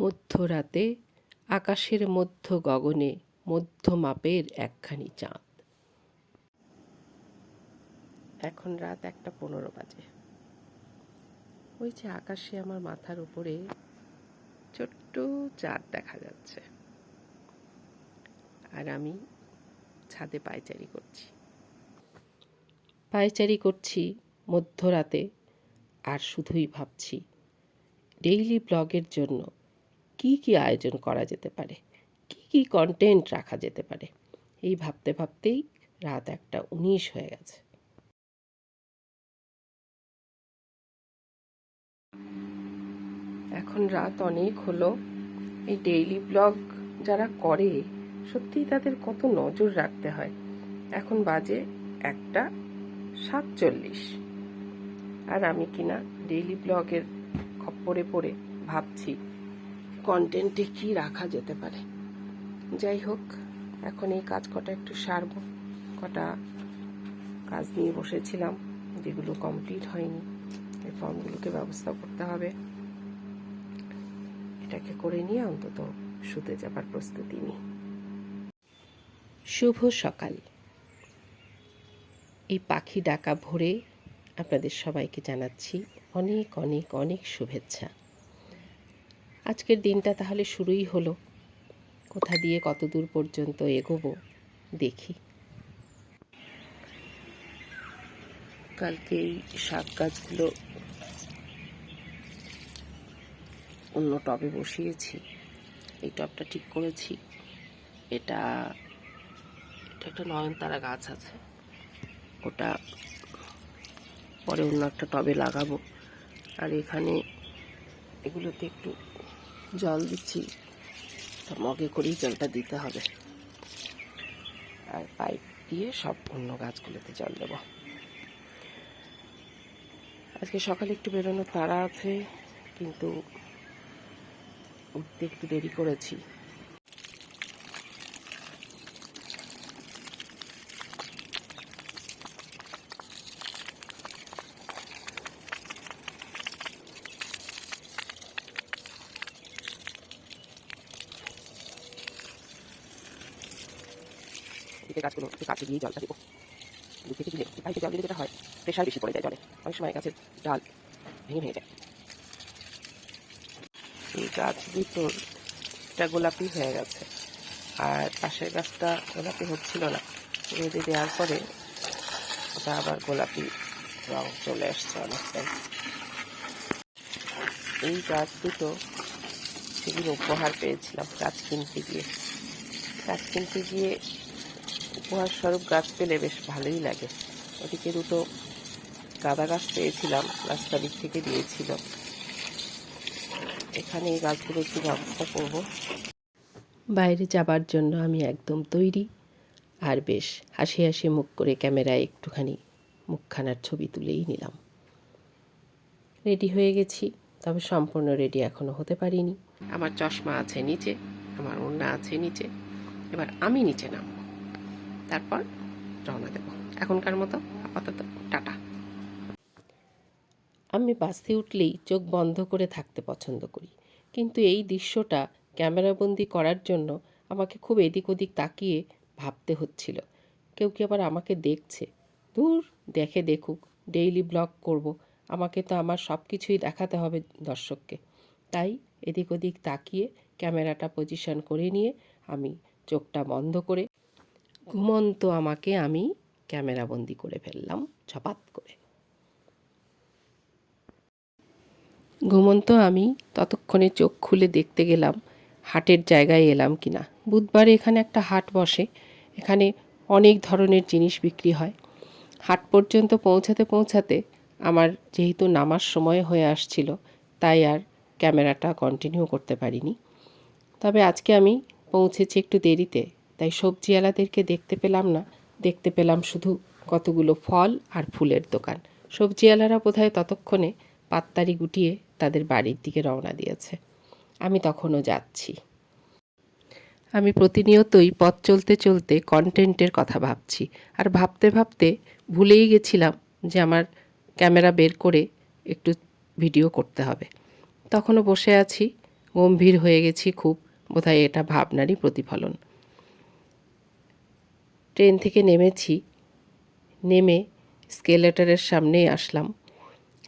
মধ্যরাতে আকাশের মধ্য গগনে মধ্য মাপের একখানি চাঁদ। এখন রাত 1:15 বাজে। ওই যে আকাশে আমার মাথার উপরে ছোট্ট চাঁদ দেখা যাচ্ছে, আর আমি ছাদে পায়চারি করছি মধ্যরাতে, আর শুধুই ভাবছি ডেইলি ব্লগের জন্য কি কি আয়োজন করা যেতে পারে, কি কি কন্টেন্ট রাখা যেতে পারে। এই ভাবতে ভাবতেই রাত 1:19 হয়ে গেছে। এখন রাত অনেক হলো। এই ডেইলি ব্লগ যারা করে সত্যিই তাদের কত নজর রাখতে হয়। এখন বাজে 1:47, আর আমি কিনা ডেইলি ব্লগের খপ্পরে পড়ে ভাবছি কন্টেন্টে কি রাখা যেতে পারে। যাই হোক, এখন এই কাজ কটা একটু সারবো। কটা কাজ নিয়ে বসেছিলাম যেগুলো কমপ্লিট হয়নি, এই ফর্মগুলোকে ব্যবস্থা করতে হবে। এটাকে করে নিয়ে অন্তত শুতে যাবার প্রস্তুতি নিই। শুভ সকাল। এই পাখি ডাকা ভোরে আপনাদের সবাইকে জানাচ্ছি অনেক অনেক অনেক শুভেচ্ছা। আজকের দিনটা তাহলে শুরুই হলো। কোথা দিয়ে কত দূর পর্যন্ত এগোবো দেখি। কালকে এই শাক গাছগুলো অন্য টবে বসিয়েছি। এই টবটা ঠিক করেছি। এটা একটা নয়নতারা গাছ আছে, ওটা পরে অন্য একটা টবে লাগাবো। আর এখানে এগুলোতে একটু জল দিচ্ছি, মগে করেই জলটা দিতে হবে, আর পাইপ দিয়ে সব অন্য গাছগুলোতে জল দেব। আজকে সকালে একটু বেরোনোর তাড়া আছে, কিন্তু উঠতে একটু দেরি করেছি। গাছগুলো একটু কাছে দিয়ে জলটা দেবো। দু থেকে দিলে পাইপে জল দিলে যেটা হয়, প্রেশার বেশি পড়ে যায় জলে, অনেক সময় গাছের ডাল ভেঙে যায়। এই গাছ দুটোর একটা গোলাপি হয়ে গেছে, আর পাশের গাছটা গোলাপি হচ্ছিল না। রোদে দেওয়ার পরে ওটা আবার গোলাপি রং চলে আসছে অনেকটাই। এই গাছ দুটো সেদিন উপহার পেয়েছিলাম গাছ কিনতে গিয়ে উপহার স্বরূপ গাছ পেলে বেশ ভালোই লাগে। ওদিকে দুটো গাঁদা গাছ পেয়েছিলাম, রাস্তা দিক থেকে দিয়েছিল। এখানে এই গাছগুলো একটু ব্যবস্থা করব। বাইরে যাবার জন্য আমি একদম তৈরি, আর বেশ হাসি হাসি মুখ করে ক্যামেরায় একটুখানি মুখখানার ছবি তুলেই নিলাম। রেডি হয়ে গেছি, তবে সম্পূর্ণ রেডি এখনও হতে পারিনি। আমার চশমা আছে নিচে, আমার ওড়না আছে নিচে। এবার আমি নিচে নামব, তারপর রওনা দেব। এখনকার মতো আপাতত টাটা। আমি বাসে উঠলেই চোখ বন্ধ করে থাকতে পছন্দ করি, কিন্তু এই দৃশ্যটা ক্যামেরাবন্দি করার জন্য আমাকে খুব এদিক ওদিক তাকিয়ে ভাবতে হচ্ছিল, কেউ কি আবার আমাকে দেখছে? দূর, দেখুক, ডেইলি ব্লগ করব, আমাকে তো আমার সব কিছুই দেখাতে হবে দর্শককে। তাই এদিক ওদিক তাকিয়ে ক্যামেরাটা পজিশন করে নিয়ে আমি চোখটা বন্ধ করে ঘুমন্ত আমাকে আমি ক্যামেরাবন্দি করে ফেললাম ঝপাত করে। ঘুমন্ত আমি ততক্ষণে চোখ খুলে দেখতে গেলাম হাটের জায়গায় এলাম কিনা। বুধবারে এখানে একটা হাট বসে, এখানে অনেক ধরনের জিনিস বিক্রি হয়। হাট পর্যন্ত পৌঁছাতে আমার যেহেতু নামার সময় হয়ে আসছিল, তাই আর ক্যামেরাটা কন্টিনিউ করতে পারিনি। তবে আজকে আমি পৌঁছেছি একটু দেরিতে, তাই সবজিওয়ালাদেরকে দেখতে পেলাম না। দেখতে পেলাম শুধু কতগুলো ফল আর ফুলের দোকান। সবজিওয়ালারা বোধহয় ততক্ষণে পাত্তারি গুটিয়ে তাদের বাড়ির দিকে রওনা দিয়েছে। আমি তখনও যাচ্ছি। আমি প্রতিনিয়তই পথ চলতে চলতে কন্টেন্টের কথা ভাবছি, আর ভাবতে ভাবতে ভুলেই গেছিলাম যে আমার ক্যামেরা বের করে একটু ভিডিও করতে হবে। তখনও বসে আছি, গম্ভীর হয়ে গেছি খুব, বোধহয় এটা ভাবনারই প্রতিফলন। ট্রেন থেকে নেমেছি, নেমে স্কেলেটরের সামনেই আসলাম।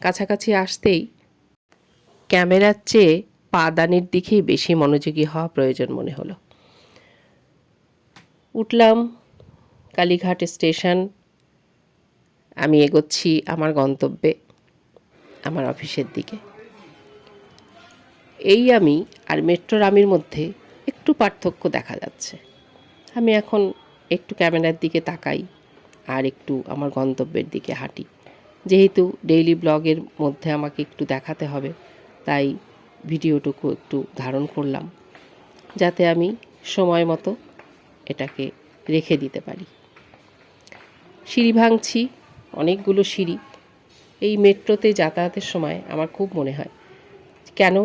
কাছাকাছি আসতেই ক্যামেরার চেয়ে পাদানির দিকেই বেশি মনোযোগী হওয়া প্রয়োজন মনে হলো। উঠলাম কালীঘাট স্টেশন। আমি এগোচ্ছি আমার গন্তব্যে, আমার অফিসের দিকে। এই আমি আর মেট্রোর আমির মধ্যে একটু পার্থক্য দেখা যাচ্ছে। আমি এখন একটু ক্যামেরার দিকে তাকাই আর একটু আমার গন্তব্যের দিকে হাঁটি। যেহেতু ডেইলি ব্লগের মধ্যে আমাকে একটু দেখাতে হবে, তাই ভিডিওটুকু একটু ধারণ করলাম, যাতে আমি সময় মতো এটাকে রেখে দিতে পারি। সিঁড়ি ভাঙছি, অনেকগুলো সিঁড়ি। এই মেট্রোতে যাতায়াতের সময় আমার খুব মনে হয় কেন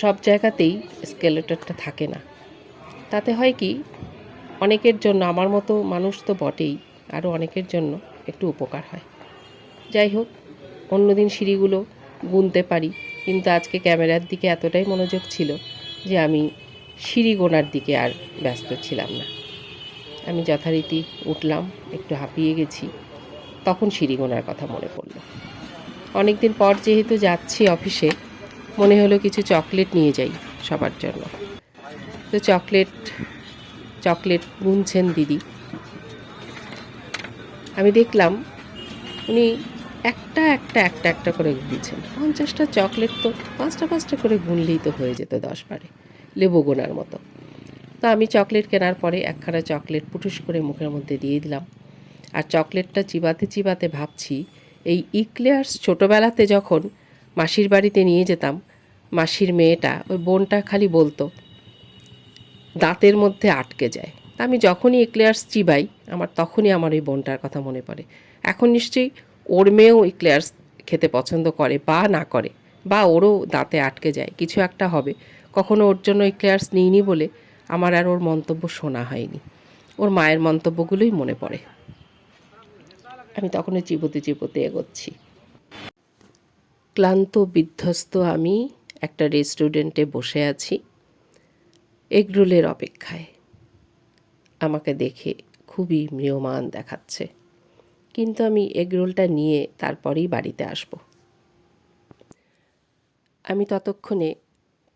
সব জায়গাতেই এসকেলেটরটা থাকে না। তাতে হয় কি, অনেকের জন্য, আমার মতো মানুষ তো বটেই, আরও অনেকের জন্য একটু উপকার হয়। যাই হোক, অন্যদিন সিঁড়িগুলো গুনতে পারি, কিন্তু আজকে ক্যামেরার দিকে এতটাই মনোযোগ ছিল যে আমি সিঁড়ি গোনার দিকে আর ব্যস্ত ছিলাম না। আমি যথারীতি উঠলাম, একটু হাঁপিয়ে গেছি, তখন সিঁড়ি গোনার কথা মনে পড়ল। অনেক দিন পর যেহেতু যাচ্ছি অফিসে, মনে হলো কিছু চকলেট নিয়ে যাই সবার জন্য। তো চকলেট গুনছেন দিদি। আমি দেখলাম উনি একটা একটা একটা একটা করে গুনছেন। 50টা চকলেট তো 5টা করে গুনলেই তো হয়ে যেত 10 বারে, লেবু গোনার মতো। তো আমি চকলেট কেনার পরে একখানা চকলেট পুটুস করে মুখের মধ্যে দিয়ে দিলাম। আর চকলেটটা চিবাতে চিবাতে ভাবছি, এই ইক্লেয়ার্স ছোটোবেলাতে যখন মাসির বাড়িতে নিয়ে যেতাম, মাসির মেয়েটা, ওই বোনটা খালি বলতো দাঁতের মধ্যে আটকে যায়। তা আমি যখনই ইক্লেয়ার্স চিবাই, আমার তখনই আমার ওই বোনটার কথা মনে পড়ে। এখন নিশ্চয়ই ওর মেয়েও ইক্লেয়ার্স খেতে পছন্দ করে বা না করে, বা ওরও দাঁতে আটকে যায়, কিছু একটা হবে। কখনো ওর জন্য ইক্লেয়ার্স নিইনি বলে আমার আর ওর মন্তব্য শোনা হয়নি। ওর মায়ের মন্তব্যগুলোই মনে পড়ে। আমি তখনও চিবোতে চিবোতে এগোচ্ছি। ক্লান্ত বিধ্বস্ত আমি একটা রেস্টুরেন্টে বসে আছি এগরোলের অপেক্ষায়। আমাকে দেখে খুবই ম্রিয়মাণ দেখাচ্ছে, কিন্তু আমি এগরোলটা নিয়ে তারপরেই বাড়িতে আসব। আমি ততক্ষণে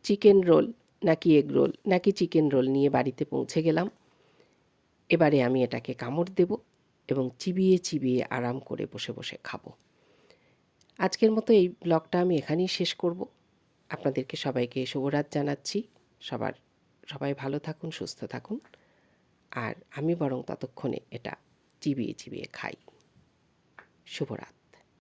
চিকেন রোল নাকি এগরোল নাকি চিকেন রোল নিয়ে বাড়িতে পৌঁছে গেলাম। এবারে আমি এটাকে কামড় দেব এবং চিবিয়ে চিবিয়ে আরাম করে বসে বসে খাবো। আজকের মতো এই ব্লগটা আমি এখানেই শেষ করব। আপনাদেরকে সবাইকে শুভরাত জানাচ্ছি। সবাই ভালো থাকুন, সুস্থ থাকুন। আর আমি বরং ততক্ষণে এটা চিবিয়ে চিবিয়ে খাই। শুভরাত।